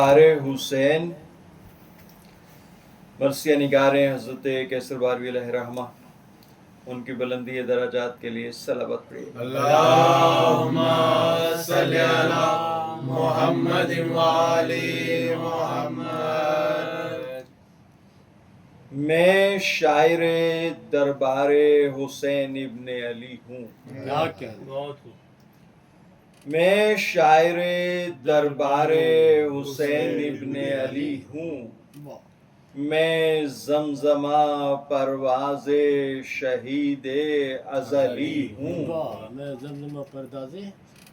حسین مرثیہ نگار حضرت کیسر باروی علیہ رحمہ، ان کی بلندی درجات کے لیے صلوات پڑھیے۔ اللہم صلی علی محمد وآلِ محمد۔ میں شاعر دربار حسین ابن علی ہوں۔ کیا کہنا؟ میں شاعر دربار حسین ابن علی ہوں۔ میں زمزمہ پرواز شہید ازلی ہوں۔ میں زمزمہ پرداز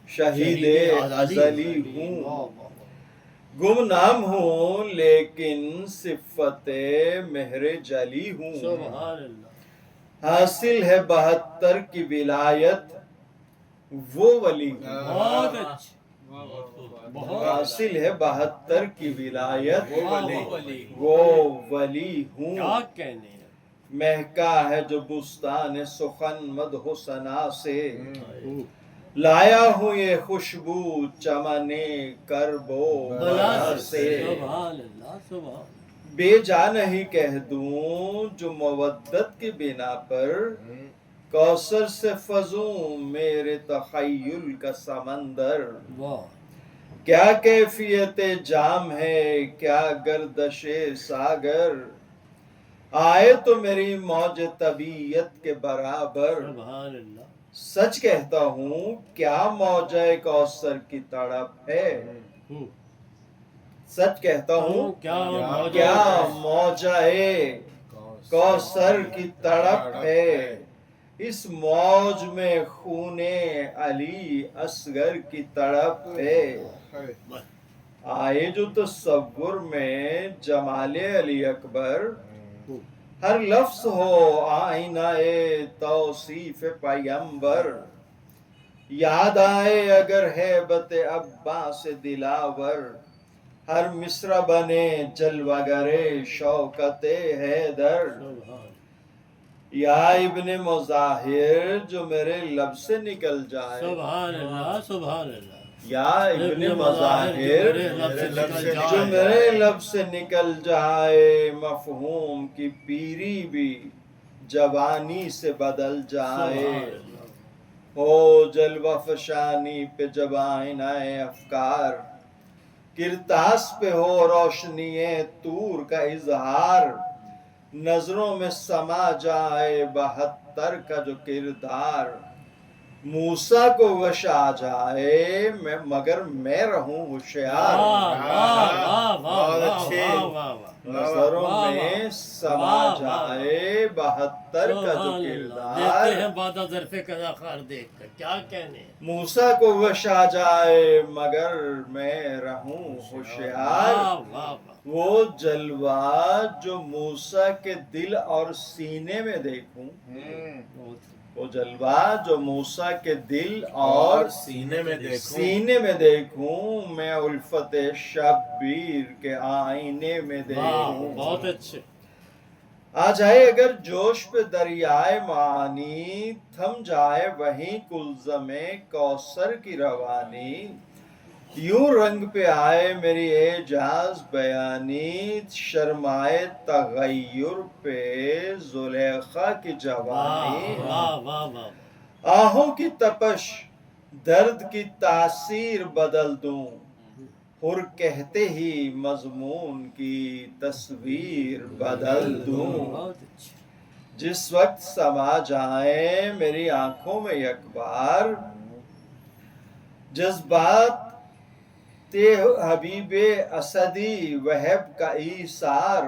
شہید ازلی ہوں۔ گمنام ہوں لیکن صفت مہر جلی ہوں۔ سبحان اللہ۔ حاصل ہے 72 کی ولایت وہ ولی ہوں۔ بہت اچھا، حاصل ہے 72 کی ولایت وہ ولی ہوں۔ کیا کہنے ہیں؟ مہکا ہے جو بستان سخن مدح و ثنا سے، لایا ہوں یہ خوشبو چمن کرب و بلا سے۔ سبحان اللہ، سبحان۔ بے جا نہیں کہہ دوں جو مودت کی بنا پر، کوثر سے فزوں میرے تخیل کا سمندر۔ واہ، کیا کیفیت جام ہے کیا گردش ساگر، آئے تو میری موج طبیعت کے برابر۔ سبحان اللہ۔ سچ کہتا ہوں کیا موجہ کوثر کی تڑپ ہے، سچ کہتا ہوں کیا موجہ کوثر کی تڑپ ہے، اس موج میں خون علی اصغر کی تڑپ ہے۔ آئے جو تصور میں جمال علی اکبر، ہر لفظ ہو آئینہ توصیف پیمبر، یاد آئے اگر ہیبت عباس دلاور، ہر مصرع بنے جلوہ گر شوکت حیدر۔ یا ابن مظاہر جو میرے لب سے نکل جائے، سبحان اللہ، سبحان اللہ۔ یا ابن مظاہر جو میرے لب سے نکل جائے، مفہوم کی پیری بھی جوانی سے بدل جائے، ہو جلوہ فشانی پہ جب آئینہ افکار، کرتاس پہ ہو روشنی طور کا اظہار، نظروں میں سما جائے 72 کا جو کردار، موسیٰ کو وش آ جائے مگر میں رہوں ہوشیار۔ بہت اچھے، نظروں میں سما جائے 72 کا جو کردار، دیکھتے ہیں بادہ ظرف قضا خار دیکھ کر، کیا کہنے ہیں؟ موسیٰ کو وش آ جائے مگر میں رہوں ہوشیار۔ وہ جلوہ جو موسیٰ کے دل اور سینے میں دیکھوں، وہ جلوہ جو موسیٰ کے دل اور سینے میں دیکھوں، میں الفت شبیر کے آئینے میں دیکھوں۔ بہت اچھے۔ آ جائے اگر جوش پہ دریائے معانی، تھم جائے وہیں کلزم کوثر کی روانی، یوں رنگ پہ آئے میری اعجاز بیانی، شرمائے تغیر پہ زلیخا کی جوانی، آہوں کی تپش درد کی تاثیر بدل دوں، حر کہتے ہی مضمون کی تصویر بدل دوں، جس وقت سما جائیں میری آنکھوں میں یک بار، جذبات حبیب اسدی وہب کا ایثار،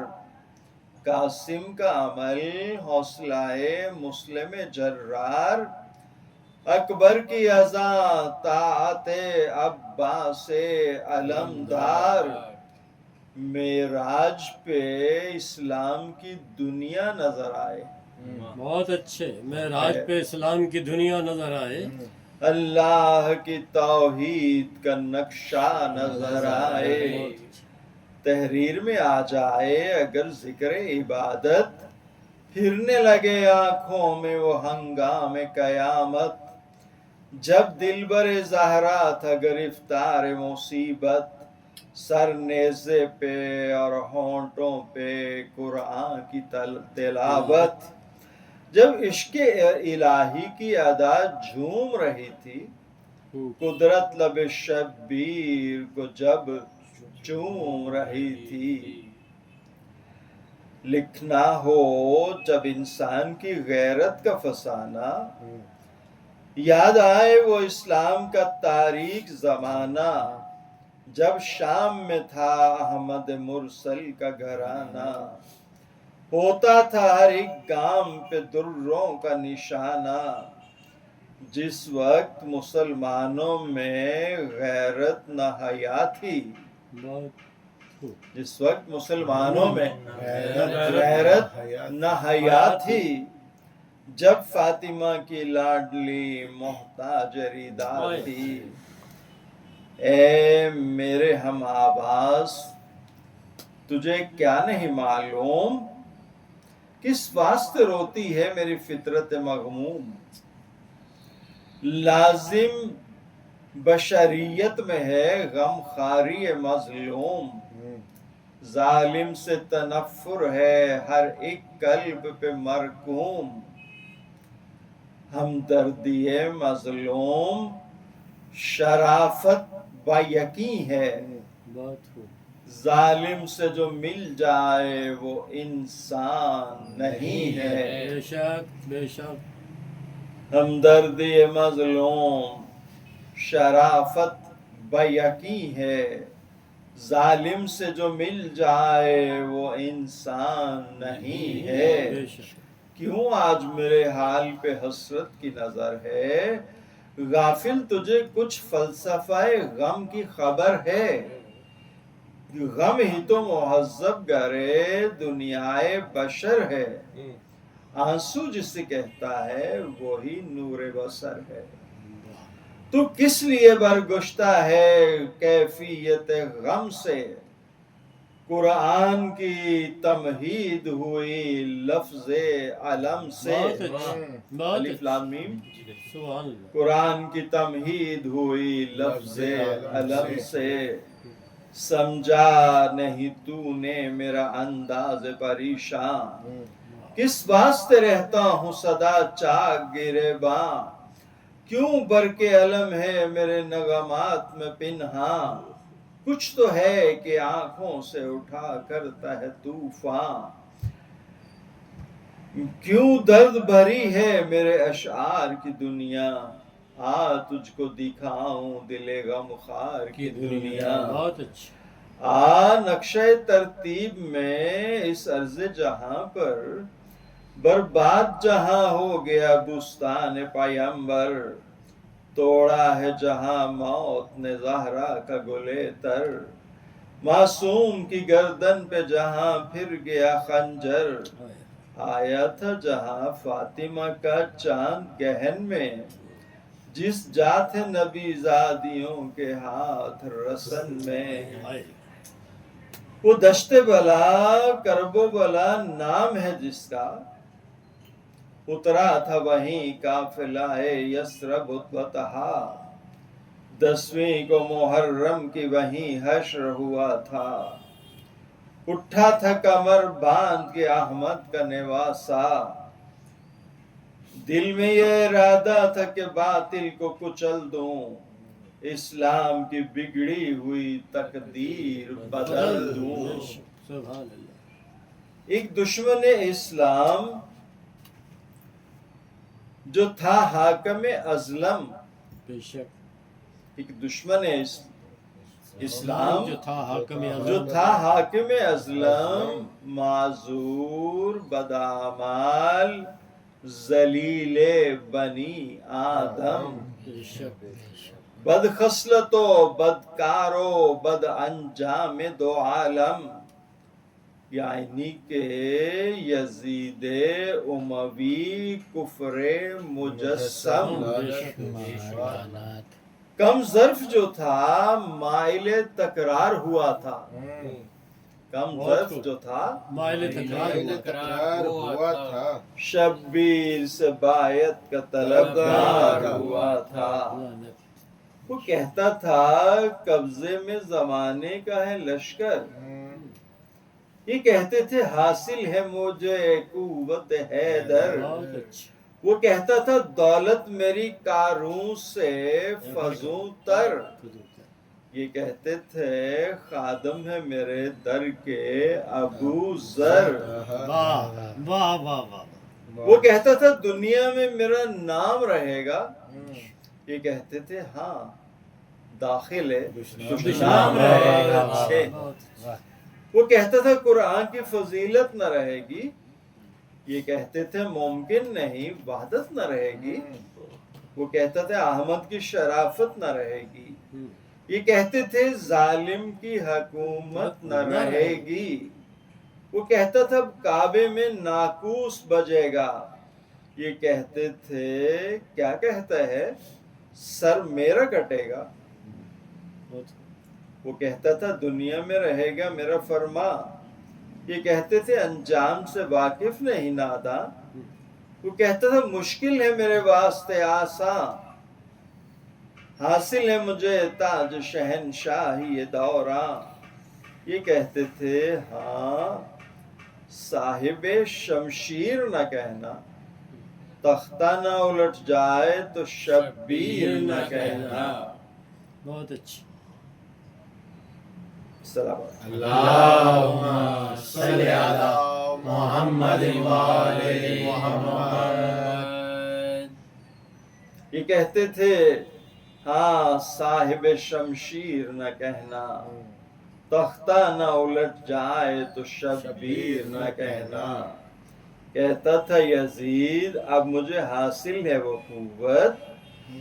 قاسم کا عمل حوصلہ مسلم جرار، اکبر کی اذاں طاعت عباس علمدار، معراج پہ اسلام کی دنیا نظر آئے۔ بہت اچھے، معراج پہ اسلام کی دنیا نظر آئے، اللہ کی توحید کا نقشہ نظر آئے، تحریر میں آ جائے اگر ذکر عبادت، پھرنے لگے آنکھوں میں وہ ہنگام قیامت، جب دلبر زہرا تھا گرفتار مصیبت، سر نیزے پہ اور ہونٹوں پہ قرآن کی تلاوت، جب عشق الہی کی ادا جھوم رہی تھی، قدرت لب شبیر کو جب چوم رہی تھی۔ لکھنا ہو جب انسان کی غیرت کا فسانہ، یاد آئے وہ اسلام کا تاریک زمانہ، جب شام میں تھا احمد مرسل کا گھرانہ، ہوتا تھا ہر ایک گام پہ دروں کا نشانہ، جس وقت مسلمانوں میں غیرت نہ حیا تھی، جس وقت مسلمانوں میں غیرت نہ حیا تھی، جب فاطمہ کی لاڈلی محتاج ردا تھی۔ اے میرے ہم آواز، تجھے کیا نہیں معلوم، کس واسطے روتی ہے میری فطرت مغموم؟ لازم بشریت میں ہے غم خاری مظلوم، ظالم سے تنفر ہے ہر ایک قلب پہ مرکوم، ہمدردی مظلوم شرافت با یقین ہے، ظالم سے جو مل جائے وہ انسان نہیں ہے۔ بے شک بے شک۔ ہمدردی مظلوم شرافت با یقین ہے، ظالم سے جو مل جائے وہ انسان نہیں ہے۔ بے شک۔ کیوں آج میرے حال پہ حسرت کی نظر ہے، غافل تجھے کچھ فلسفہ غم کی خبر ہے، غم ہی تو مہذب گرے دنیائے بشر ہے، آنسو جسے کہتا ہے وہی نور بصر ہے۔ تو کس لیے برگشتہ ہے کیفیت غم سے، قرآن کی تمہید ہوئی لفظ علم سے، الف لام میم، سبحان اللہ۔ قرآن کی تمہید ہوئی لفظ علم سے، سمجھا نہیں تو نے میرا انداز پریشان، کس واسطے رہتا ہوں صدا چاک گریباں، کیوں برق علم ہے میرے نغمات میں پنہاں، کچھ تو ہے کہ آنکھوں سے اٹھا کرتا ہے طوفان، کیوں درد بھری ہے میرے اشعار کی دنیا، آ تجھ کو دکھاؤں دل غم خار کی دنیا۔ بہت اچھا۔ نقشہ ترتیب میں اس عرض جہاں پر برباد جہاں ہو گیا بستان پیمبر، توڑا ہے جہاں موت نے زہرا کا گلے تر، معصوم کی گردن پہ جہاں پھر گیا خنجر، آیا تھا جہاں فاطمہ کا چاند گہن میں، جس جا تھے نبی زادیوں کے ہاتھ رسن میں، وہ دشت بلا کرب و بلا نام ہے جس کا، اترا تھا وہیں قافلہ یثرب بطحا، 10ویں کو محرم کی وہیں حشر ہوا تھا، اٹھا تھا کمر باندھ کے احمد کا نواسا، دل میں یہ ارادہ تھا کہ باطل کو کچل دوں، اسلام کی بگڑی ہوئی تقدیر بدل دوں۔ سبحان اللہ۔ ایک دشمن اسلام جو تھا حاکم ازلم، بے شک۔ ایک دشمن اسلام جو تھا حاکم جو اعظم، تھا حاکم ازلم، معذور بدعمال ذلیل بنی آدم، بے شک۔ بد خصلت و بدکار و بد انجام دو عالم، یعنی کہ یزید اموی کفر مجسم، کم ظرف جو تھا مائل تکرار ہوا تھا، کم ظرف جو تھا مائل تکرار ہوا تھا، شبیر سے بایت کا طلبگار ہوا تھا، وہ کہتا تھا قبضے میں زمانے کا ہے لشکر، یہ کہتے تھے حاصل ہے مجھے قوت حیدر، بہت اچھا، وہ کہتا تھا دولت میری کاروں سے فزوں تر، یہ کہتے تھے خادم ہے میرے در کے ابو ذر، واہ واہ واہ واہ، وہ کہتا تھا دنیا میں میرا نام رہے گا، یہ کہتے تھے ہاں داخل ہے دشنام رہے گا، اچھے، وہ کہتا تھا قرآن کی فضیلت نہ رہے گی، یہ کہتے تھے ممکن نہیں وحدت نہ رہے گی، وہ کہتا تھا احمد کی شرافت نہ رہے گی، یہ کہتے تھے ظالم کی حکومت نہ رہے گی، وہ کہتا تھا کعبے میں ناقوس بجے گا، یہ کہتے تھے کیا کہتا ہے سر میرا کٹے گا، وہ کہتا تھا دنیا میں رہے گا میرا فرما، یہ کہتے تھے انجام سے واقف نہیں ناداں، وہ کہتا تھا مشکل ہے میرے واسطے آساں، حاصل ہے مجھے تاج شہنشاہی دوراں، یہ کہتے تھے ہاں صاحب شمشیر نہ کہنا، تختہ نہ الٹ جائے تو شبیر نہ کہنا، بہت اچھی، السلام علیکم۔ اللہم صلی علی محمد وآل محمد۔ یہ کہتے تھے ہاں صاحب شمشیر نہ کہنا، تختہ نہ الٹ جائے تو شبیر نہ کہنا، کہتا تھا یزید اب مجھے حاصل ہے وہ قوت،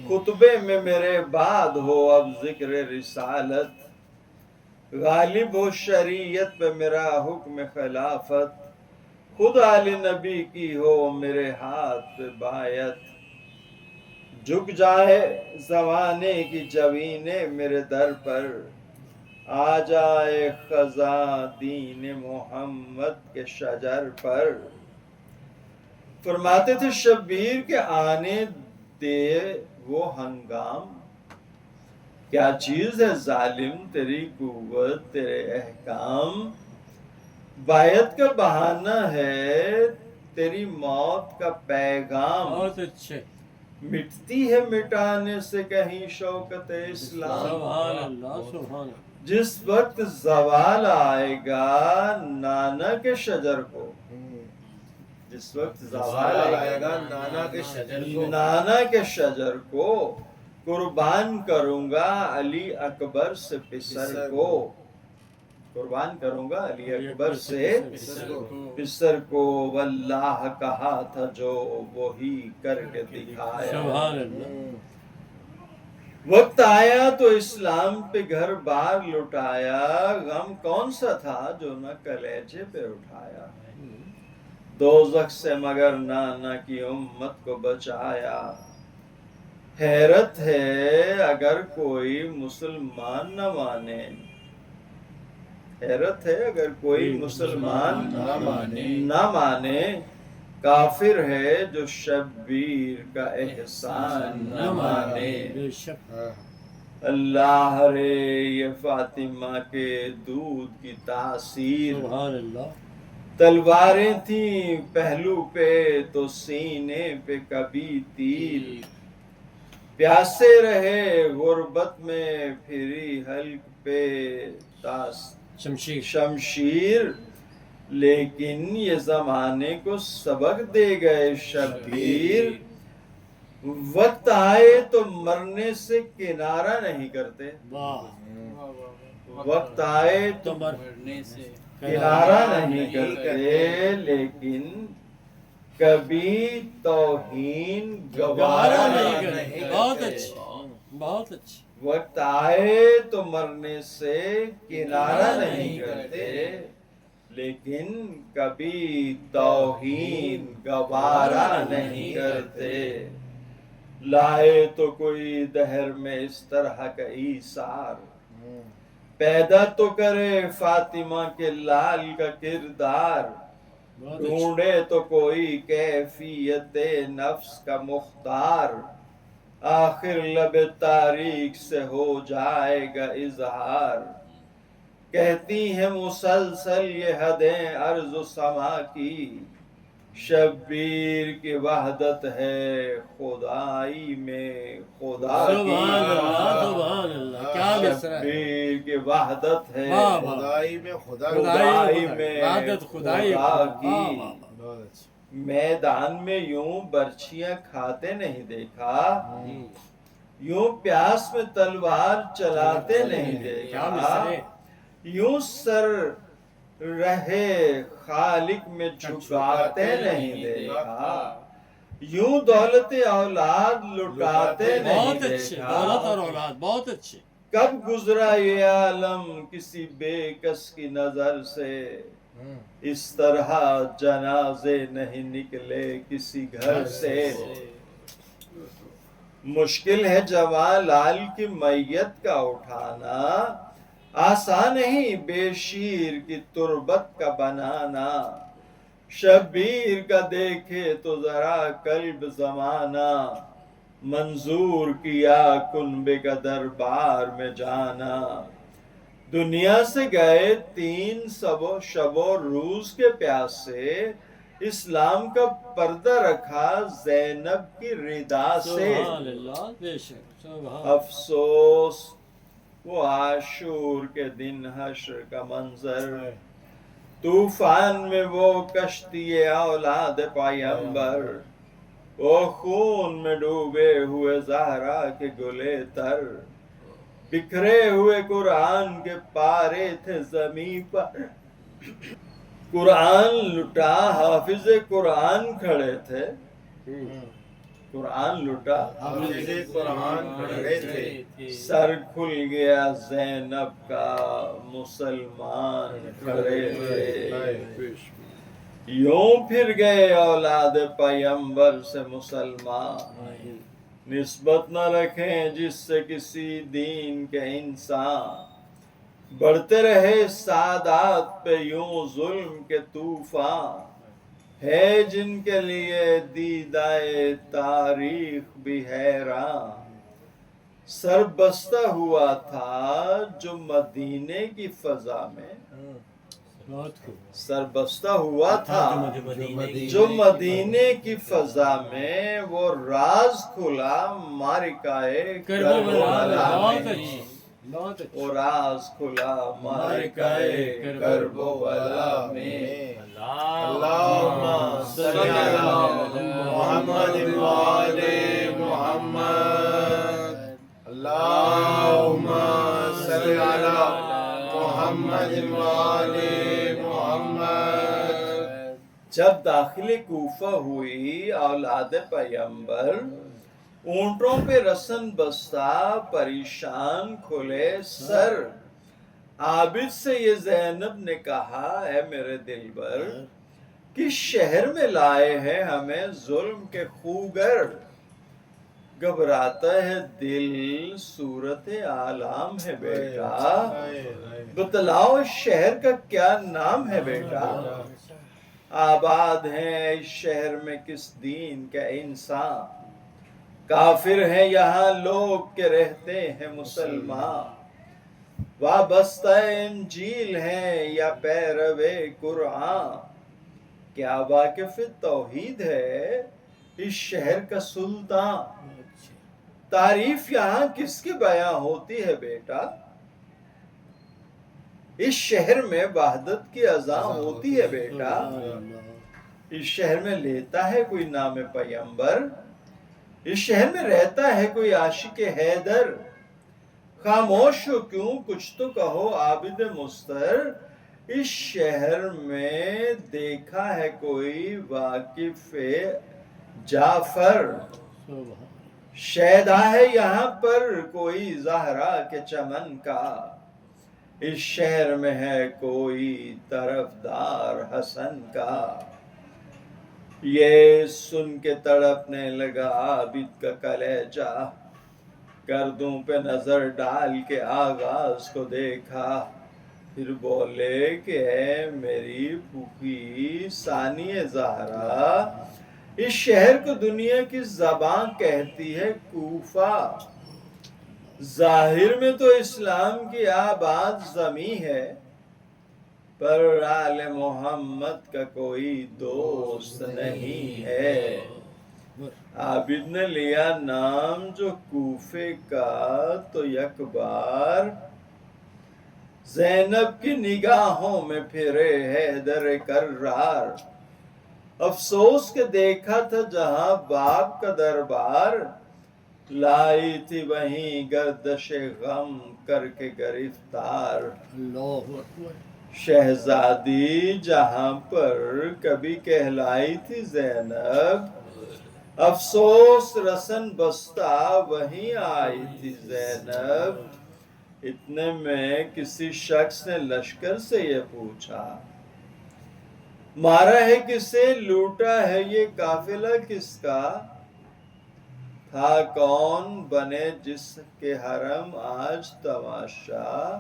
خطبے میں میرے بعد ہو اب ذکر رسالت، غالب ہو شریعت پہ میرا حکم خلافت، خود آل نبی کی ہو میرے ہاتھ پہ بایت، جھک جائے زمانے کی جوینے میرے در پر، آ جائے خزاں دین محمد کے شجر پر، فرماتے تھے شبیر کے آنے دے وہ ہنگام، کیا چیز ہے ظالم تیری قوت تیرے احکام، بایت کا بہانہ ہے تیری موت کا پیغام، بہت اچھے، مٹتی ہے مٹانے سے کہیں شوکت اسلام، سبحان اللہ سبحان اللہ، جس وقت زوال آئے گا نانا کے شجر کو، جس وقت زوال آئے گا نانا کے شجر کو، نانا کے شجر کو، قربان کروں گا علی اکبر سے پسر کو، قربان کروں گا علی اکبر سے پسر کو، واللہ کہا تھا جو وہی کر کے دکھایا، سبحان اللہ، وقت آیا تو اسلام پہ گھر بار لٹایا، غم کون سا تھا جو نہ کلیجے پہ اٹھایا، دوزخ سے مگر نانا کی امت کو بچایا، حیرت ہے اگر کوئی مسلمان نہ مانے، حیرت ہے اگر کوئی مسلمان نہ مانے، کافر ہے جو شبیر کا احسان نہ مانے، بے شک، اللہ رے یہ فاطمہ کے دودھ کی تاثیر، سبحان اللہ، تلواریں تھیں پہلو پہ تو سینے پہ کبھی تیر، پیاسے رہے غربت میں پھری حلق پہ شمشیر، لیکن یہ زمانے کو سبق دے گئے شبیر، وقت آئے تو مرنے سے کنارہ نہیں کرتے، واہ، وقت آئے تو مرنے سے کنارہ نہیں کرتے، لیکن کبھی توہین گوارا نہیں کرتے، بہت اچھی، بہت اچھی، وقت آئے تو مرنے سے کنارہ نہیں کرتے، لیکن کبھی توہین گوارا نہیں کرتے، لائے تو کوئی دہر میں اس طرح کا ایثار، پیدا تو کرے فاطمہ کے لال کا کردار، ڈھونڈے تو کوئی کیفیت نفس کا مختار، آخر لب تاریخ سے ہو جائے گا اظہار کہتی ہیں مسلسل یہ حدیں ارض و سما کی شبیر کی وحدت ہے خدائی میں خدا سبحان کی اللہ سبحان اللہ کیا مصرع ہے شبیر کی وحدت ہے واہ واہ خدائی میں خدا خدائی میں عبادت خدائی خدا واہ کی واہ بہت اچھا میدان میں یوں برچیاں کھاتے نہیں دیکھا واہ۔ یوں پیاس میں تلوار چلاتے نہیں کیا دیکھا مصرع یوں سر رہے خالق میں جھکاتے نہیں دیکھا یوں دولت اولاد لٹاتے نہیں بہت اچھے دیکھا دولت اور اولاد بہت اچھے کب گزرا یہ عالم کسی بے کس کی نظر سے اس طرح جنازے نہیں نکلے کسی گھر سے مشکل ہے جوان لال کی میت کا اٹھانا آسان نہیں بے شیر کی تربت کا بنانا شبیر کا دیکھے تو ذرا قلب زمانہ منظور کیا کنبے کا دربار میں جانا دنیا سے گئے 3 شب و روز کے پیاسے اسلام کا پردہ رکھا زینب کی ردا سے سبحان اللہ بے شک سبحان افسوس وہ عاشور کے دن حشر کا منظر طوفان میں وہ کشتی اولاد پیمبر وہ خون میں ڈوبے ہوئے زہرا کے گلے تر بکھرے ہوئے قرآن کے پارے تھے زمیں پر قرآن لٹا حافظ قرآن کھڑے تھے قرآن لٹا حافظ قرآن کھڑے تھے سر کھل گیا زینب کا مسلمان کھڑے تھے یوں پھر گئے اولاد پیمبر سے مسلمان نسبت نہ رکھیں جس سے کسی دین کے انسان بڑھتے رہے سادات پہ یوں ظلم کے طوفان ہے جن کے لیے دیدائے تاریخ بھی حیران سر بستہ ہوا تھا جو مدینے کی فضا میں بہت خوب سر بستہ ہوا تھا جو مدینے کی فضا میں وہ راز کھلا مارکائے کربلا بہت میں اچھے بہت اچھے وہ راز کھلا مارکائے کربلا میں اللہم صلی علی محمد وآل محمد اللہم صلی علی محمد وآل محمد جب داخل کوفہ ہوئی اولاد پیمبر اونٹوں پہ رسن بستہ پریشان کھلے سر عابد سے یہ زینب نے کہا اے میرے دلبر کس شہر میں لائے ہیں ہمیں ظلم کے خوگر گھبراتا ہے دل صورت عالم ہے بیٹا بتلاؤ اس شہر کا کیا نام ہے بیٹا آباد ہیں اس شہر میں کس دین کا انسان کافر ہیں یہاں لوگ کے رہتے ہیں مسلمان وابستہ انجیل ہیں یا پیروے قرآن کیا واقف توحید ہے اس شہر کا سلطان تعریف یہاں کس کی بیاں ہوتی ہے بیٹا اس شہر میں وحدت کی اذان ہوتی ہے بیٹا اس شہر میں لیتا ہے کوئی نام پیمبر اس شہر میں رہتا ہے کوئی عاشق حیدر خاموش ہو کیوں کچھ تو کہو عابد مستر اس شہر میں دیکھا ہے کوئی واقف جعفر شیدا ہے یہاں پر کوئی زہرا کے چمن کا اس شہر میں ہے کوئی طرفدار حسن کا یہ سن کے تڑپنے لگا عابد کا کلیجہ گردوں پہ نظر ڈال کے آغاز کو دیکھا پھر بولے کہ اے میری پھوپھی ثانی زہرا اس شہر کو دنیا کی زبان کہتی ہے کوفہ، ظاہر میں تو اسلام کی آباد زمیں ہے، پر آل محمد کا کوئی دوست نہیں ہے۔ عابد نے لیا نام جو کوفے کا، تو یک بار زینب کی نگاہوں میں پھرے حیدر کرار۔ افسوس کہ دیکھا تھا جہاں باپ کا دربار، لائی تھی وہیں گردش غم کر کے گرفتار۔ اللہ اکبر۔ شہزادی جہاں پر کبھی کہلائی تھی زینب، افسوس رسن بستہ وہیں آئی تھی زینب۔ اتنے میں کسی شخص نے لشکر سے یہ پوچھا، مارا ہے کسے، لوٹا ہے یہ قافلہ کس کا؟ تھا کون بنے جس کے حرم آج تماشا؟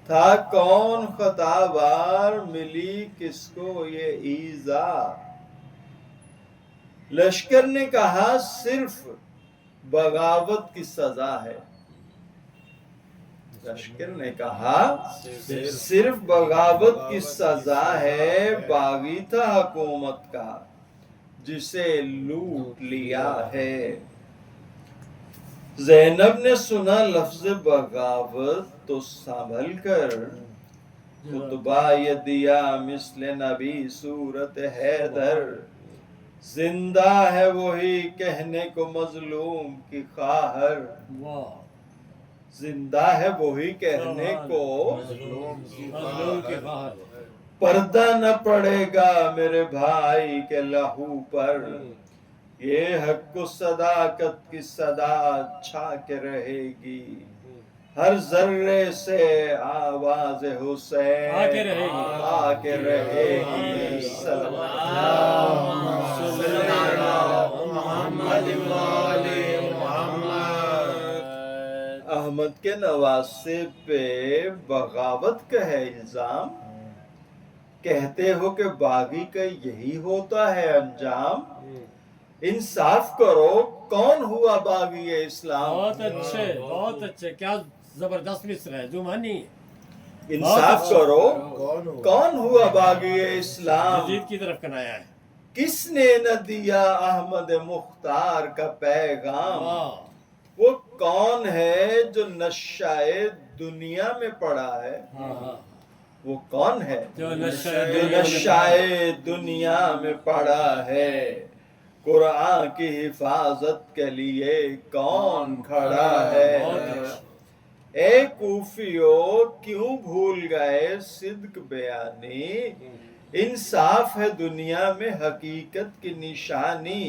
تھا کون خطابار، ملی کس کو یہ ایذا؟ لشکر نے کہا صرف بغاوت کی سزا ہے۔ لشکر نے کہا صرف بغاوت کی سزا ہے، باغی تھا حکومت کا جسے لوٹ لیا ہے۔ زینب نے سنا لفظ بغاوت تو سنبھل کر خطبہ یہ دیا مثل نبی صورت حیدر۔ زندہ ہے وہی کہنے کو مظلوم کی خواہر، زندہ ہے وہی کہنے کو مظلوم کی خواہر۔ پردہ نہ پڑے گا میرے بھائی کے لہو پر، یہ حق و صداقت کی صدا چھا کے رہے گی، ہر ذرے سے آواز حسین آ کے رہے گی۔ صلی اللہ محمد احمد کے نواسے پہ بغاوت کا ہے الزام، کہتے ہو کہ باغی کا یہی ہوتا ہے انجام۔ انصاف کرو کون ہوا باغی اسلام؟ بہت اچھے، بہت اچھے، کیا زبردست مصر ہے زمانی۔ انصاف کرو کون ہوا باغی اسلام؟ مزید کی طرف کنایا ہے۔ کس نے نہ دیا احمد مختار کا پیغام؟ وہ کون ہے جو نشائے دنیا میں پڑا ہے؟ وہ کون ہے جو نشائے دنیا میں پڑا ہے؟ قرآن کی حفاظت کے لیے کون کھڑا ہے؟ اے کوفیو کیوں بھول گئے صدق بیانی، انصاف ہے دنیا میں حقیقت کی نشانی۔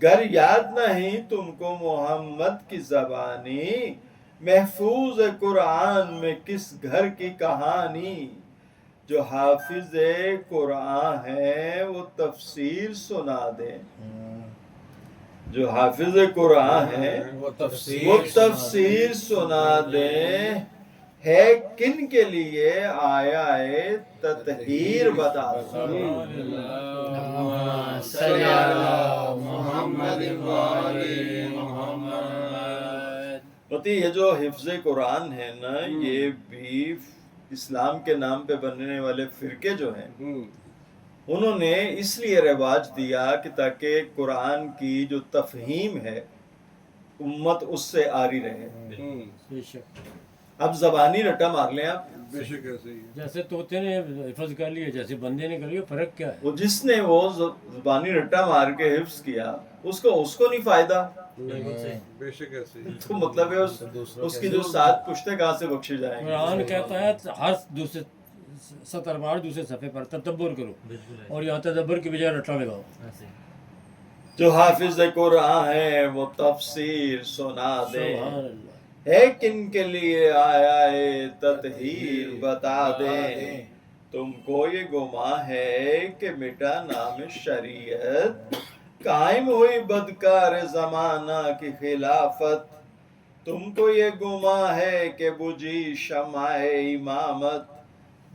گر یاد نہیں تم کو محمد کی زبانی، محفوظ قرآن میں کس گھر کی کہانی؟ جو حافظ قرآن ہے وہ تفسیر سنا دے، جو حافظ قرآن ہے وہ تفسیر سنا دے۔ ہے کن کے لیے آیا ہے تطہیر بتا دو۔ صلی اللہ محمد وآلِ محمد۔ پتی یہ جو حفظ قرآن ہے نا، یہ بھی اسلام کے نام پہ بننے والے فرقے جو ہیں انہوں نے اس لیے رواج دیا کہ تاکہ قرآن کی جو تفہیم ہے امت اس سے آری رہے۔ اب زبانی رٹا مار لیں آپ، بے شک ایسے ہی جیسے طوطے نے حفظ کر لیا، جیسے بندے نے کر لیا، فرق کیا ہے؟ وہ جس نے وہ زبانی رٹا مار کے حفظ کیا اس کو نہیں فائدہ، بے شک ایسے ہی۔ تو مطلب ہے اس کی جو 7 پشتے کہاں سے بخشے جائیں گے؟ قرآن کہتا ہے ہر دوسرے سطر بار دوسرے صفحے پر تدبر کرو، اور یہاں تدبر کی بجائے رٹا لگاؤ۔ جو حافظ قرآن ہے وہ تفسیر سنا دے، سبحان اللہ۔ ہے کن کے لیے آیا ہے تطہیر بتا دے۔ تم کو یہ گمان ہے کہ مٹا نام شریعت، قائم ہوئی بدکار زمانہ کی خلافت۔ تم کو یہ گمان ہے کہ بجھی شمع امامت،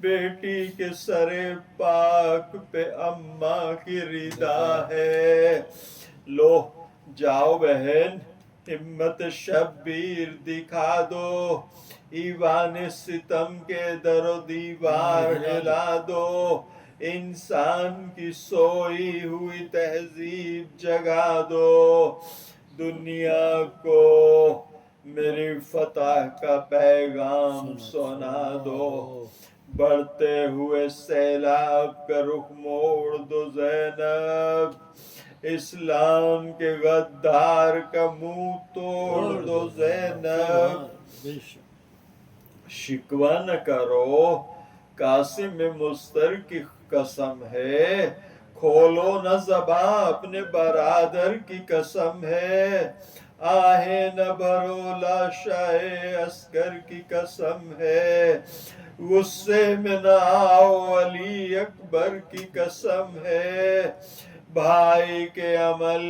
بیٹی کے سر پاک پہ اماں کی ردا ہے. لو جاؤ بہن ہمت شبیر دکھا دو، ایوان ستم کے در و دیوار ہلا دو، انسان کی سوئی ہوئی تہذیب جگا دو، دنیا کو میری فتح کا پیغام سنا دو، بڑھتے ہوئے سیلاب کا رخ موڑ دو زینب، اسلام کے غدار کا منہ توڑ دو زینب، شکوہ نہ کرو قاسم مضطر کی قسم ہے، کھولو نہ زباں اپنے برادر کی قسم ہے، آہیں نہ بھرو لاشائے عسکر کی قسم ہے، غصے میں نہ آؤ علی اکبر کی قسم ہے، بھائی کے عمل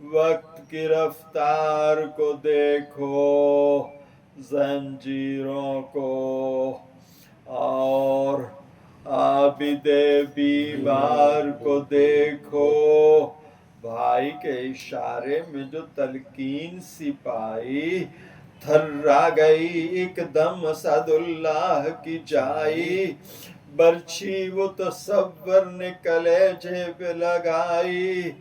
وقت کی رفتار کو دیکھو، زنجیروں کو اور عابد بیمار کو دیکھو، بھائی کے اشارے میں جو تلقین سی پائی، تھرا گئی ایک دم اسد اللہ کی جائی، برچھی وہ تصور نے کلیجے پہ لگائی،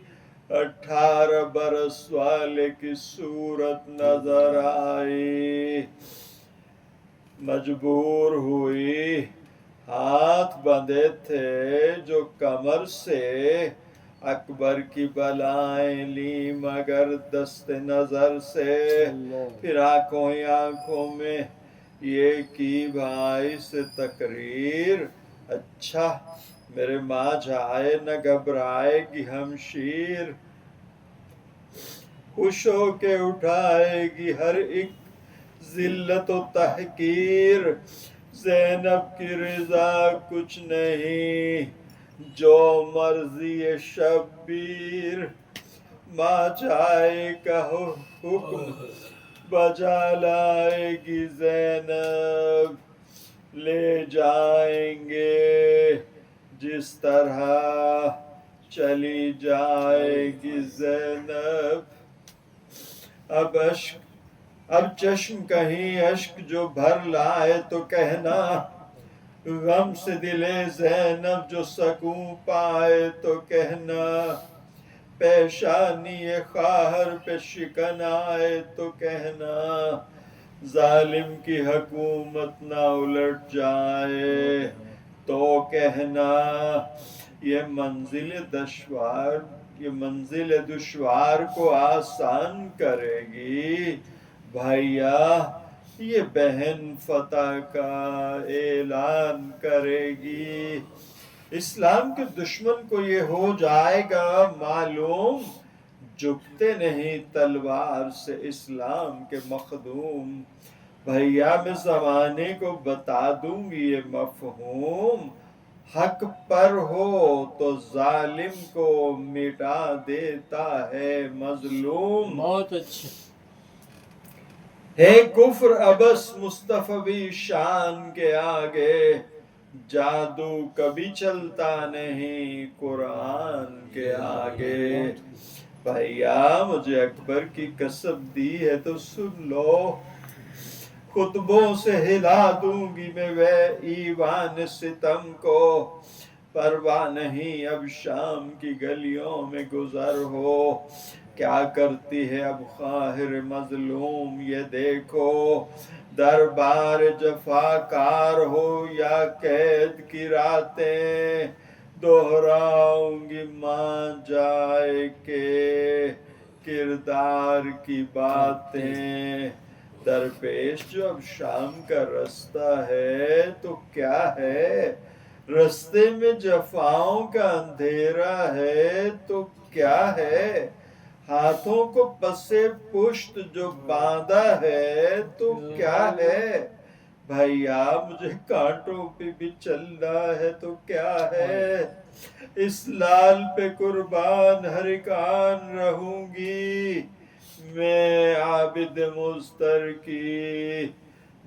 18 برس والے کی صورت نظر آئی، مجبور ہوئی، ہاتھ بندھے تھے جو کمر سے، اکبر کی بلائیں لی مگر دست نظر سے، پھر آنکھوں ہی آنکھوں میں یہ کی بھائی سے تقریر، اچھا میرے ماں جائے نہ گھبرائے گی ہمشیر، خوش ہو کے اٹھائے گی ہر ایک ذلت و تحقیر، زینب کی رضا کچھ نہیں جو مرضی شبیر، ماں جائے کا حکم بجا لائے گی زینب، لے جائیں گے جس طرح چلی جائے گی زینب، اب چشم کہیں اشک جو بھر لائے تو کہنا، غم سے دل زینب جو سکون پائے تو کہنا، پیشانی خواہر پہ شکن آئے تو کہنا، ظالم کی حکومت نہ الٹ جائے تو کہنا، یہ منزل دشوار کو آسان کرے گی، بھائیا یہ بہن فتح کا اعلان کرے گی، اسلام کے دشمن کو یہ ہو جائے گا معلوم، جھکتے نہیں تلوار سے اسلام کے مخدوم، بھیا میں زمانے کو بتا دوں گی یہ مفہوم، حق پر ہو تو ظالم کو مٹا دیتا ہے مظلوم، بہت اچھے، ہے کفر ابس مصطفی شان کے آگے، جادو کبھی چلتا نہیں قرآن کے آگے، بھیا مجھے اکبر کی قسم دی ہے تو سن لو، خطبوں سے ہلا دوں گی میں وہ ایوان ستم کو، پرواہ نہیں اب شام کی گلیوں میں گزر ہو، کیا کرتی ہے اب خواہر مظلوم یہ دیکھو، دربار جفاکار ہو یا قید کی راتیں، دہراؤں گی ماں جائے کے کردار کی باتیں، درپیش جو اب شام کا رستہ ہے تو کیا ہے، رستے میں جفاؤں کا اندھیرا ہے تو کیا ہے، ہاتھوں کو پسے پشت جو باندھا ہے تو کیا ہے، بھیا مجھے کانٹوں پہ بھی چلنا ہے تو کیا ہے، اس لال پہ قربان ہر ایک آن رہوں گی، میں عابد مضطر کی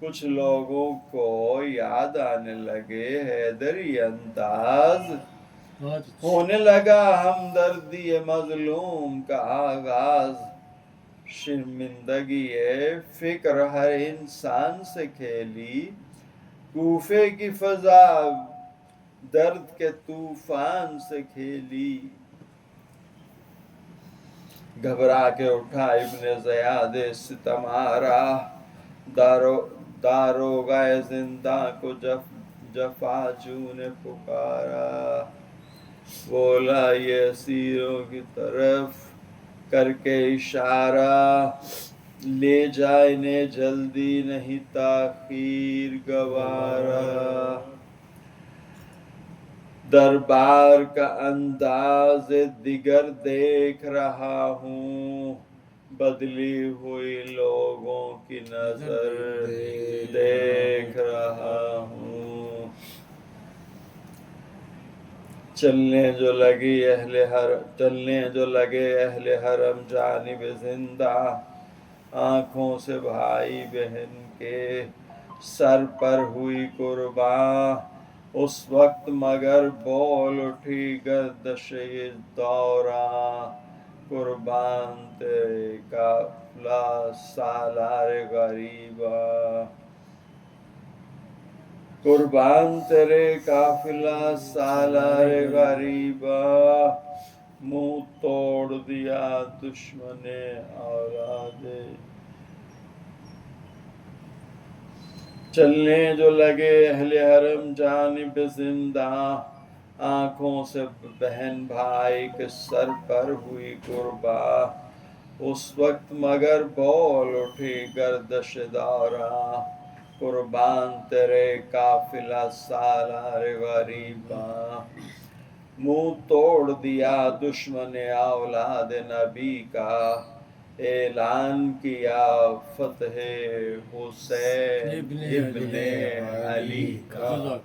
کچھ لوگوں کو یاد آنے لگے حیدری انداز، بہت اچھا۔ ہونے لگا ہمدردی مظلوم کا آغاز، شرمندگی فکر ہر انسان سے کھیلی، کوفے کی فضا درد کے طوفان سے کھیلی۔ گھبرا کے اٹھا ابن زیاد ستم آرا، داروغہ زنداں کو جفاجو نے پکارا، بولا یہ اسیروں کی طرف کر کے اشارہ، لے جا انہیں جلدی نہیں تاخیر گوارا۔ دربار کا انداز دیگر دیکھ رہا ہوں، بدلی ہوئی لوگوں کی نظر دیکھ رہا ہوں۔ چلنے جو لگے اہل حرم جانب زندہ، آنکھوں سے بھائی بہن کے سر پر ہوئی قرباں، اس وقت مگر بول اٹھی گردش دوراں، قربان تیرے قافلہ سالار غریباں، قربان تیرے قافلہ سالار غریباں، منہ توڑ دیا دشمن اولاد۔ چلنے جو لگے اہل حرم جانب زندہ، آنکھوں سے بہن بھائی کے سر پر ہوئی قرباں، اس وقت مگر بول اٹھی گردش دوراں، قربان تیرے قافلہ سالار غریباں، منہ توڑ دیا دشمن اولاد نبی کا، اعلان کیا فتح حسین ابن علی کا۔